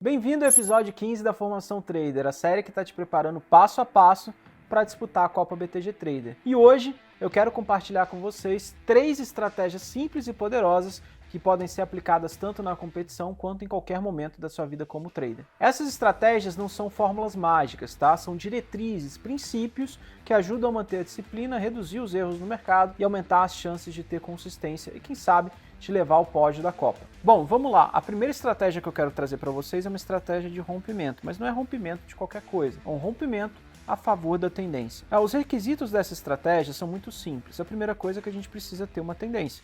Bem-vindo ao episódio 15 da Formação Trader, a série que está te preparando passo a passo para disputar a Copa BTG Trader. E hoje eu quero compartilhar com vocês 3 estratégias simples e poderosas que podem ser aplicadas tanto na competição quanto em qualquer momento da sua vida como trader. Essas estratégias não são fórmulas mágicas, tá? São diretrizes, princípios que ajudam a manter a disciplina, reduzir os erros no mercado e aumentar as chances de ter consistência e, quem sabe, te levar ao pódio da Copa. Bom, vamos lá. A primeira estratégia que eu quero trazer para vocês é uma estratégia de rompimento, mas não é rompimento de qualquer coisa, é um rompimento a favor da tendência. Os requisitos dessa estratégia são muito simples. A primeira coisa é que a gente precisa ter uma tendência.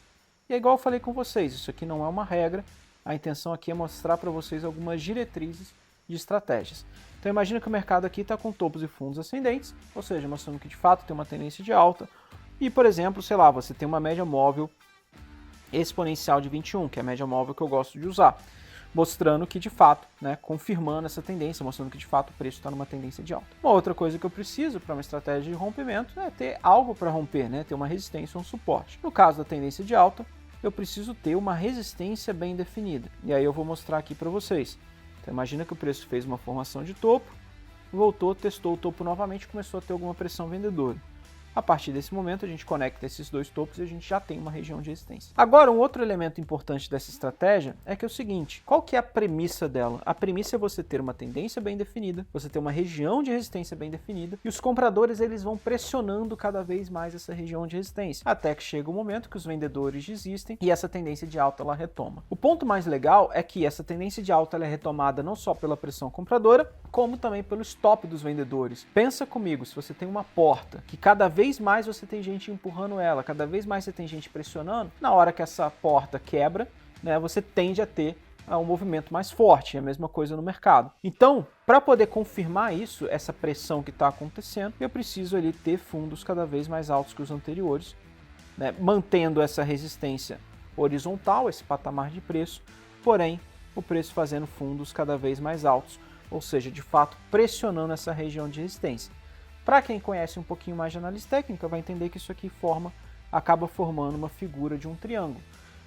E é igual eu falei com vocês, isso aqui não é uma regra, a intenção aqui é mostrar para vocês algumas diretrizes de estratégias. Então imagina que o mercado aqui está com topos e fundos ascendentes, ou seja, mostrando que de fato tem uma tendência de alta, e por exemplo, sei lá, você tem uma média móvel exponencial de 21, que é a média móvel que eu gosto de usar, mostrando que de fato, confirmando essa tendência, mostrando que de fato o preço está numa tendência de alta. Uma outra coisa que eu preciso para uma estratégia de rompimento é ter algo para romper, ter uma resistência ou um suporte. No caso da tendência de alta, eu preciso ter uma resistência bem definida. E aí eu vou mostrar aqui para vocês. Então imagina que o preço fez uma formação de topo, voltou, testou o topo novamente e começou a ter alguma pressão vendedora. A partir desse momento, a gente conecta esses dois topos e a gente já tem uma região de resistência. Agora, um outro elemento importante dessa estratégia é que é o seguinte, qual que é a premissa dela? A premissa é você ter uma tendência bem definida, você ter uma região de resistência bem definida, e os compradores eles vão pressionando cada vez mais essa região de resistência, até que chega o momento que os vendedores desistem e essa tendência de alta ela retoma. O ponto mais legal é que essa tendência de alta ela é retomada não só pela pressão compradora, como também pelo stop dos vendedores. Pensa comigo, se você tem uma porta que cada vez mais você tem gente empurrando ela, cada vez mais você tem gente pressionando, na hora que essa porta quebra, você tende a ter um movimento mais forte, é a mesma coisa no mercado. Então, para poder confirmar isso, essa pressão que está acontecendo, eu preciso ali ter fundos cada vez mais altos que os anteriores, mantendo essa resistência horizontal, esse patamar de preço, porém, o preço fazendo fundos cada vez mais altos, ou seja, de fato, pressionando essa região de resistência. Para quem conhece um pouquinho mais de análise técnica, vai entender que isso aqui acaba formando uma figura de um triângulo.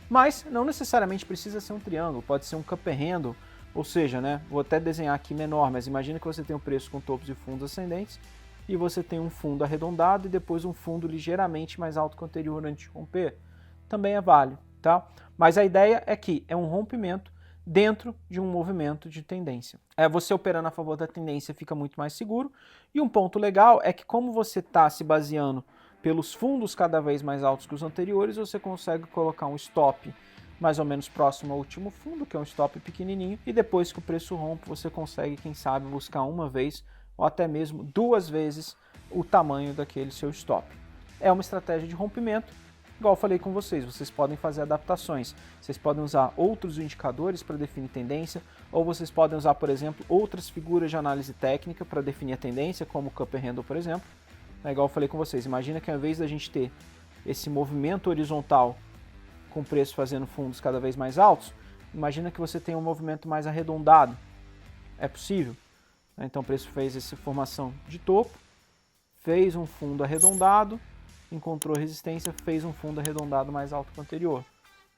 Mas não necessariamente precisa ser um triângulo, pode ser um cup and handle, ou seja, vou até desenhar aqui menor, mas imagina que você tem um preço com topos e fundos ascendentes, e você tem um fundo arredondado e depois um fundo ligeiramente mais alto que o anterior antes de romper. Também é válido, tá? Mas a ideia é que é um rompimento dentro de um movimento de tendência. Você operando a favor da tendência fica muito mais seguro, e um ponto legal é que como você está se baseando pelos fundos cada vez mais altos que os anteriores, você consegue colocar um stop mais ou menos próximo ao último fundo, que é um stop pequenininho, e depois que o preço rompe, você consegue, quem sabe, buscar uma vez ou até mesmo 2 vezes o tamanho daquele seu stop. É uma estratégia de rompimento. Igual eu falei com vocês podem fazer adaptações, vocês podem usar outros indicadores para definir tendência, ou vocês podem usar, por exemplo, outras figuras de análise técnica para definir a tendência, como o cup and handle, por exemplo. Igual eu falei com vocês, imagina que ao invés da gente ter esse movimento horizontal com o preço fazendo fundos cada vez mais altos, imagina que você tem um movimento mais arredondado. É possível? Então o preço fez essa formação de topo, fez um fundo arredondado, encontrou resistência, fez um fundo arredondado mais alto que o anterior.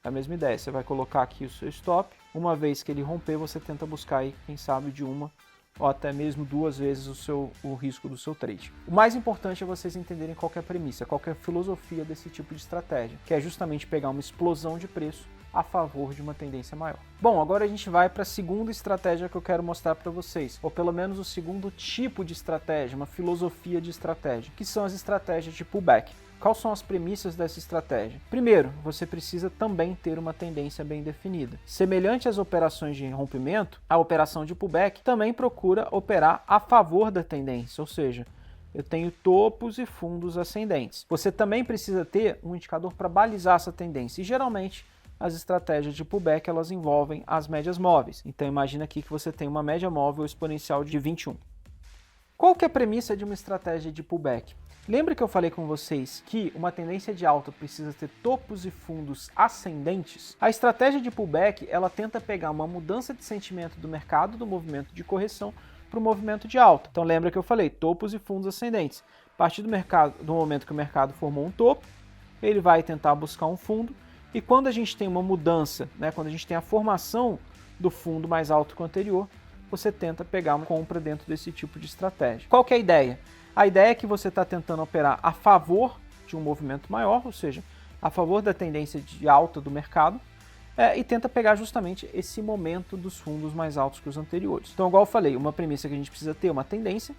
É a mesma ideia, você vai colocar aqui o seu stop, uma vez que ele romper, você tenta buscar aí, quem sabe, de uma ou até mesmo 2 vezes o risco do seu trade. O mais importante é vocês entenderem qual que é a premissa, qual que é a filosofia desse tipo de estratégia, que é justamente pegar uma explosão de preço a favor de uma tendência maior. Bom, agora a gente vai para a segunda estratégia que eu quero mostrar para vocês, ou pelo menos o segundo tipo de estratégia, uma filosofia de estratégia, que são as estratégias de pullback. Quais são as premissas dessa estratégia? Primeiro, você precisa também ter uma tendência bem definida. Semelhante às operações de rompimento, a operação de pullback também procura operar a favor da tendência, ou seja, eu tenho topos e fundos ascendentes. Você também precisa ter um indicador para balizar essa tendência, e geralmente as estratégias de pullback elas envolvem as médias móveis. Então imagina aqui que você tem uma média móvel exponencial de 21. Qual que é a premissa de uma estratégia de pullback? Lembra que eu falei com vocês que uma tendência de alta precisa ter topos e fundos ascendentes? A estratégia de pullback ela tenta pegar uma mudança de sentimento do mercado, do movimento de correção, para o movimento de alta. Então lembra que eu falei topos e fundos ascendentes. A partir do momento que o mercado formou um topo, ele vai tentar buscar um fundo, e quando a gente tem uma mudança, quando a gente tem a formação do fundo mais alto que o anterior, você tenta pegar uma compra dentro desse tipo de estratégia. Qual que é a ideia? A ideia é que você está tentando operar a favor de um movimento maior, ou seja, a favor da tendência de alta do mercado, e tenta pegar justamente esse momento dos fundos mais altos que os anteriores. Então, igual eu falei, uma premissa que a gente precisa ter uma tendência,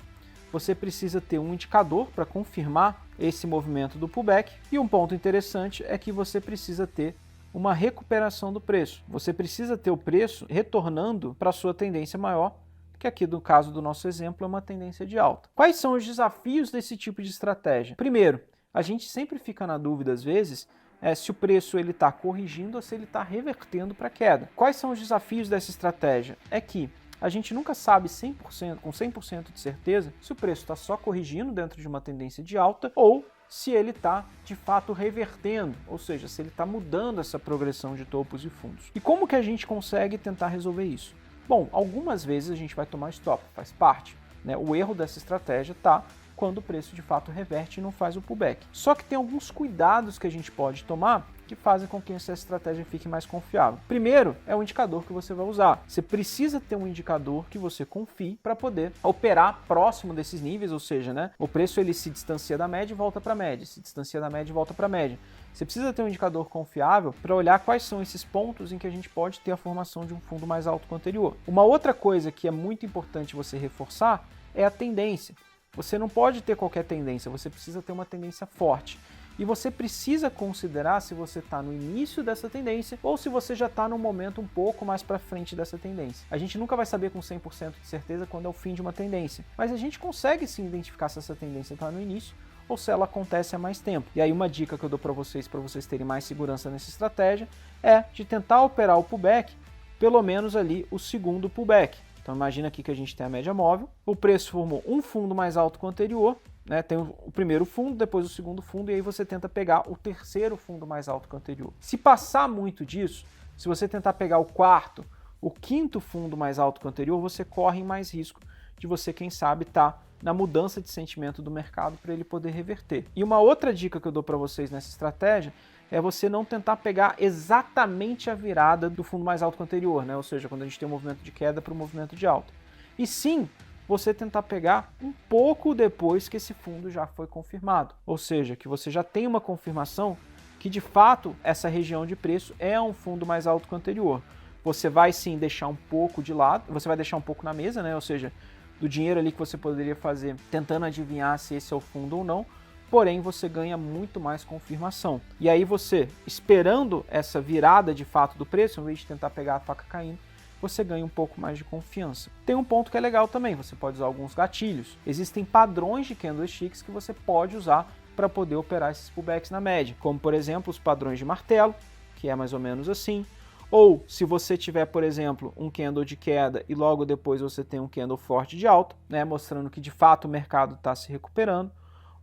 você precisa ter um indicador para confirmar esse movimento do pullback, e um ponto interessante é que você precisa ter uma recuperação do preço. Você precisa ter o preço retornando para a sua tendência maior, que aqui no caso do nosso exemplo é uma tendência de alta. Quais são os desafios desse tipo de estratégia? Primeiro, a gente sempre fica na dúvida às vezes se o preço está corrigindo ou se ele está revertendo para queda. Quais são os desafios dessa estratégia? É que a gente nunca sabe 100%, com 100% de certeza se o preço está só corrigindo dentro de uma tendência de alta ou se ele está de fato revertendo, ou seja, se ele está mudando essa progressão de topos e fundos. E como que a gente consegue tentar resolver isso? Bom, algumas vezes a gente vai tomar stop, faz parte, né? O erro dessa estratégia está quando o preço de fato reverte e não faz o pullback. Só que tem alguns cuidados que a gente pode tomar que fazem com que essa estratégia fique mais confiável. Primeiro, é o indicador que você vai usar. Você precisa ter um indicador que você confie para poder operar próximo desses níveis, ou seja, né, o preço ele se distancia da média e volta para a média, se distancia da média e volta para a média. Você precisa ter um indicador confiável para olhar quais são esses pontos em que a gente pode ter a formação de um fundo mais alto que o anterior. Uma outra coisa que é muito importante você reforçar é a tendência. Você não pode ter qualquer tendência, você precisa ter uma tendência forte. E você precisa considerar se você está no início dessa tendência ou se você já está num momento um pouco mais para frente dessa tendência. A gente nunca vai saber com 100% de certeza quando é o fim de uma tendência, mas a gente consegue sim identificar se essa tendência está no início ou se ela acontece há mais tempo. E aí uma dica que eu dou para vocês terem mais segurança nessa estratégia, é de tentar operar o pullback, pelo menos ali o segundo pullback. Então imagina aqui que a gente tem a média móvel, o preço formou um fundo mais alto que o anterior, né? Tem o primeiro fundo, depois o segundo fundo, e aí você tenta pegar o terceiro fundo mais alto que o anterior. Se passar muito disso, se você tentar pegar o quarto, o quinto fundo mais alto que o anterior, você corre mais risco de você, quem sabe, estar na mudança de sentimento do mercado para ele poder reverter. E uma outra dica que eu dou para vocês nessa estratégia é você não tentar pegar exatamente a virada do fundo mais alto que o anterior, né? Ou seja, quando a gente tem um movimento de queda para um movimento de alta. E sim, você tentar pegar um pouco depois que esse fundo já foi confirmado. Ou seja, que você já tem uma confirmação que de fato essa região de preço é um fundo mais alto que o anterior. Você vai sim deixar um pouco de lado, você vai deixar um pouco na mesa, né? Ou seja, do dinheiro ali que você poderia fazer tentando adivinhar se esse é o fundo ou não, porém você ganha muito mais confirmação. E aí você, esperando essa virada de fato do preço, ao invés de tentar pegar a faca caindo, você ganha um pouco mais de confiança. Tem um ponto que é legal também, você pode usar alguns gatilhos. Existem padrões de candlesticks que você pode usar para poder operar esses pullbacks na média, como por exemplo os padrões de martelo, que é mais ou menos assim. Ou se você tiver, por exemplo, um candle de queda e logo depois você tem um candle forte de alta, né, mostrando que de fato o mercado está se recuperando.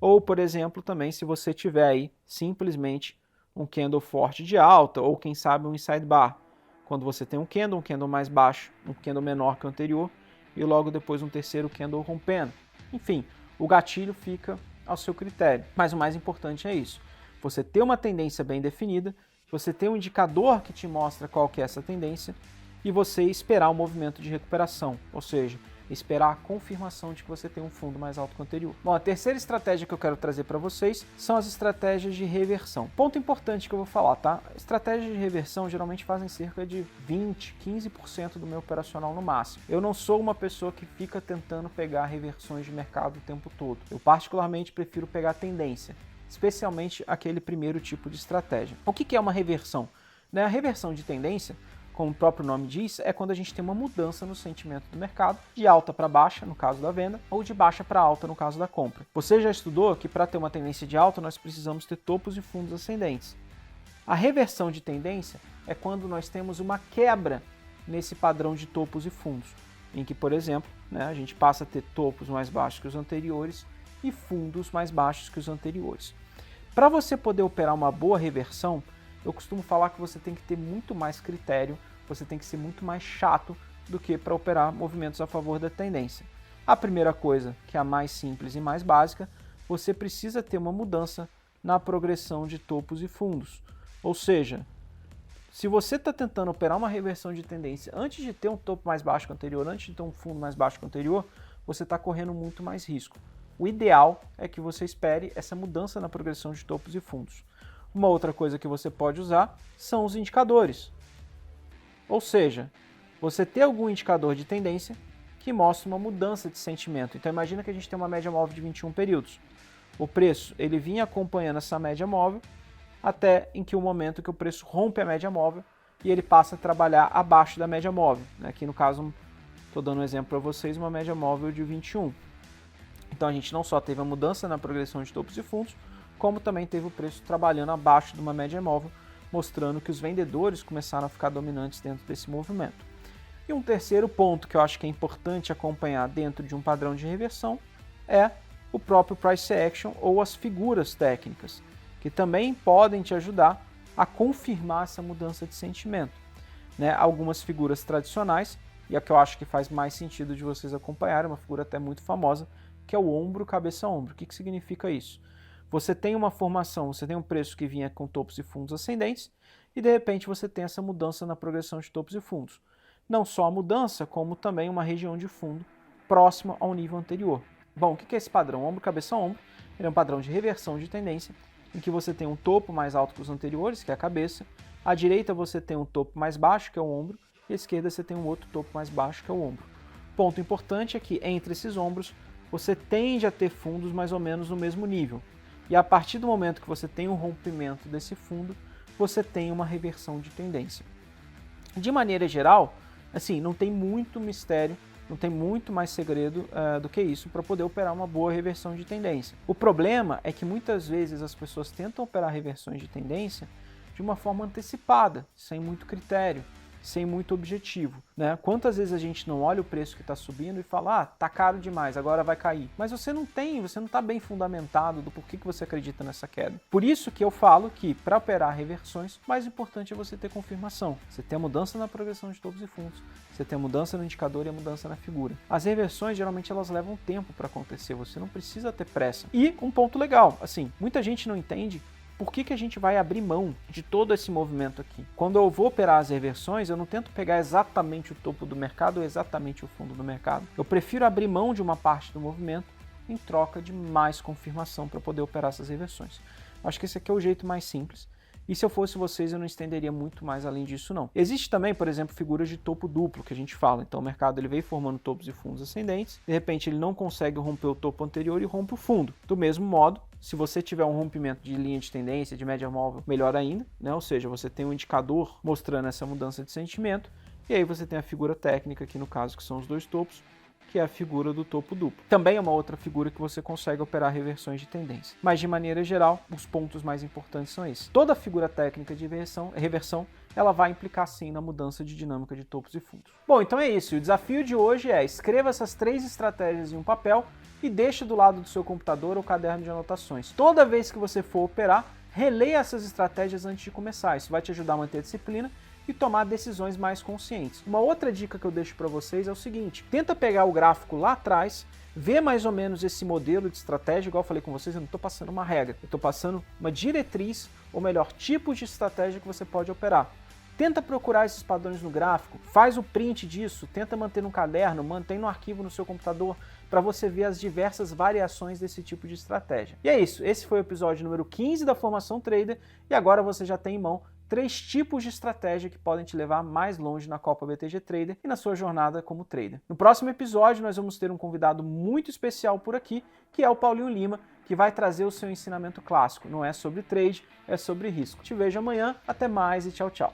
Ou, por exemplo, também se você tiver aí simplesmente um candle forte de alta, ou quem sabe um inside bar, quando você tem um candle mais baixo, um candle menor que o anterior, e logo depois um terceiro candle rompendo. Enfim, o gatilho fica ao seu critério. Mas o mais importante é isso, você ter uma tendência bem definida, você ter um indicador que te mostra qual que é essa tendência, e você esperar o movimento de recuperação, ou seja, esperar a confirmação de que você tem um fundo mais alto que o anterior. Bom, a terceira estratégia que eu quero trazer para vocês são as estratégias de reversão. Ponto importante que eu vou falar, tá? Estratégias de reversão geralmente fazem cerca de 20, 15% do meu operacional no máximo. Eu não sou uma pessoa que fica tentando pegar reversões de mercado o tempo todo. Eu particularmente prefiro pegar tendência, especialmente aquele primeiro tipo de estratégia. O que é uma reversão? A reversão de tendência, como o próprio nome diz, é quando a gente tem uma mudança no sentimento do mercado, de alta para baixa, no caso da venda, ou de baixa para alta, no caso da compra. Você já estudou que para ter uma tendência de alta, nós precisamos ter topos e fundos ascendentes. A reversão de tendência é quando nós temos uma quebra nesse padrão de topos e fundos, em que, por exemplo, a gente passa a ter topos mais baixos que os anteriores e fundos mais baixos que os anteriores. Para você poder operar uma boa reversão, eu costumo falar que você tem que ter muito mais critério, você tem que ser muito mais chato do que para operar movimentos a favor da tendência. A primeira coisa, que é a mais simples e mais básica, você precisa ter uma mudança na progressão de topos e fundos. Ou seja, Se você está tentando operar uma reversão de tendência antes de ter um topo mais baixo que o anterior, antes de ter um fundo mais baixo que o anterior, você está correndo muito mais risco. O ideal é que você espere essa mudança na progressão de topos e fundos. Uma outra coisa que você pode usar são os indicadores. Ou seja, você ter algum indicador de tendência que mostra uma mudança de sentimento. Então imagina que a gente tem uma média móvel de 21 períodos. O preço ele vinha acompanhando essa média móvel até em que o momento que o preço rompe a média móvel e ele passa a trabalhar abaixo da média móvel. Aqui no caso, estou dando um exemplo para vocês, uma média móvel de 21. Então a gente não só teve a mudança na progressão de topos e fundos, como também teve o preço trabalhando abaixo de uma média móvel, mostrando que os vendedores começaram a ficar dominantes dentro desse movimento. E um terceiro ponto que eu acho que é importante acompanhar dentro de um padrão de reversão é o próprio price action ou as figuras técnicas, que também podem te ajudar a confirmar essa mudança de sentimento. Algumas figuras tradicionais, e a que eu acho que faz mais sentido de vocês acompanharem, uma figura até muito famosa, que é o ombro, cabeça, ombro. O que significa isso? Você tem uma formação, você tem um preço que vinha com topos e fundos ascendentes, e de repente você tem essa mudança na progressão de topos e fundos. Não só a mudança, como também uma região de fundo próxima ao nível anterior. Bom, o que é esse padrão? Ombro, cabeça, ombro. Ele é um padrão de reversão de tendência, em que você tem um topo mais alto que os anteriores, que é a cabeça. À direita você tem um topo mais baixo, que é o ombro, e à esquerda você tem um outro topo mais baixo, que é o ombro. Ponto importante é que entre esses ombros você tende a ter fundos mais ou menos no mesmo nível. E a partir do momento que você tem um rompimento desse fundo, você tem uma reversão de tendência. De maneira geral, assim, não tem muito mistério, não tem muito mais segredo do que isso para poder operar uma boa reversão de tendência. O problema é que muitas vezes as pessoas tentam operar reversões de tendência de uma forma antecipada, sem muito critério, sem muito objetivo. Quantas vezes a gente não olha o preço que está subindo e fala, tá caro demais, agora vai cair. Mas você não está bem fundamentado do porquê que você acredita nessa queda. Por isso que eu falo que para operar reversões, o mais importante é você ter confirmação. Você ter a mudança na progressão de topos e fundos, você ter a mudança no indicador e a mudança na figura. As reversões, geralmente, elas levam tempo para acontecer, você não precisa ter pressa. E um ponto legal, assim, muita gente não entende por que a gente vai abrir mão de todo esse movimento aqui. Quando eu vou operar as reversões, eu não tento pegar exatamente o topo do mercado ou exatamente o fundo do mercado. Eu prefiro abrir mão de uma parte do movimento em troca de mais confirmação para poder operar essas reversões. Acho que esse aqui é o jeito mais simples. E se eu fosse vocês, eu não estenderia muito mais além disso, não. Existe também, por exemplo, figuras de topo duplo, que a gente fala. Então o mercado ele veio formando topos e fundos ascendentes, de repente ele não consegue romper o topo anterior e rompe o fundo. Do mesmo modo, se você tiver um rompimento de linha de tendência, de média móvel, melhor ainda, Ou seja, você tem um indicador mostrando essa mudança de sentimento, e aí você tem a figura técnica, aqui no caso, que são os dois topos, que é a figura do topo duplo. Também é uma outra figura que você consegue operar reversões de tendência. Mas, de maneira geral, os pontos mais importantes são esses. Toda figura técnica de reversão, ela vai implicar, sim, na mudança de dinâmica de topos e fundos. Bom, então é isso. O desafio de hoje é escreva essas 3 estratégias em um papel e deixe do lado do seu computador ou caderno de anotações. Toda vez que você for operar, releia essas estratégias antes de começar. Isso vai te ajudar a manter a disciplina e tomar decisões mais conscientes. Uma outra dica que eu deixo para vocês é o seguinte: tenta pegar o gráfico lá atrás, ver mais ou menos esse modelo de estratégia, igual eu falei com vocês, eu não estou passando uma regra, eu estou passando uma diretriz, ou melhor, tipos de estratégia que você pode operar. Tenta procurar esses padrões no gráfico, faz o print disso, tenta manter no caderno, mantém no arquivo no seu computador, para você ver as diversas variações desse tipo de estratégia. E é isso, esse foi o episódio número 15 da Formação Trader, e agora você já tem em mão 3 tipos de estratégia que podem te levar mais longe na Copa BTG Trader e na sua jornada como trader. No próximo episódio nós vamos ter um convidado muito especial por aqui, que é o Paulinho Lima, que vai trazer o seu ensinamento clássico. Não é sobre trade, é sobre risco. Te vejo amanhã, até mais e tchau, tchau.